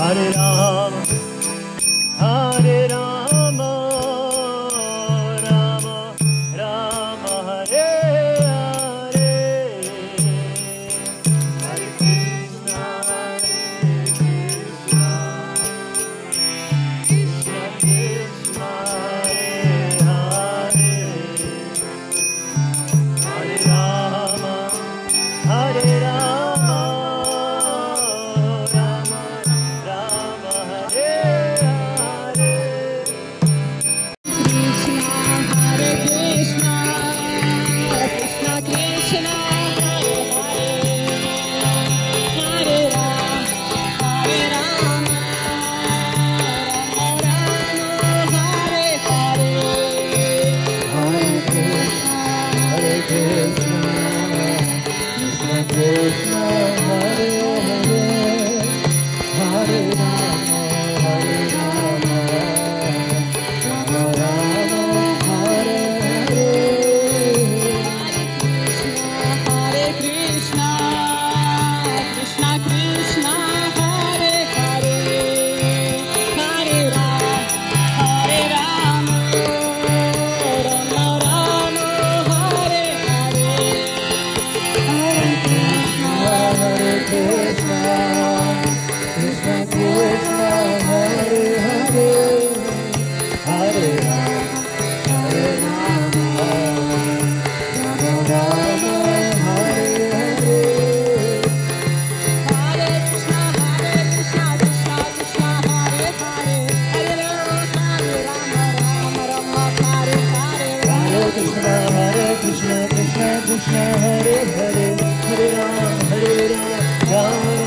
Hare Rama, Hare Rama, Rama Rama, Hare Hare, Hare Krishna, Krishna Krishna, Hare Hare, Hare Rama, Hare Rama, Rama Rama, Hare Hare. Krishna Krishna, Hare Ram, Hare Ram, Ram Ram, Hare Hare, Hare Krishna, Krishna Krishna, Hare Hare, Hare Rama, Hare Rama, Rama Rama, Hare Hare. Hare Krishna, Krishna Krishna, Hare Hare, Hare Ram, Hare Ram, Rama Rama, Hare Hare, Hare Krishna, Krishna Krishna, Hare Hare, Hare Rama, Hare Rama, Rama Rama, Hare Hare. Hare Krishna, Krishna Krishna, Hare Hare, Hare Rama, Rama Rama, Hare Hare. Hare Krishna, Krishna Krishna, Hare Hare, Hare Rama, Rama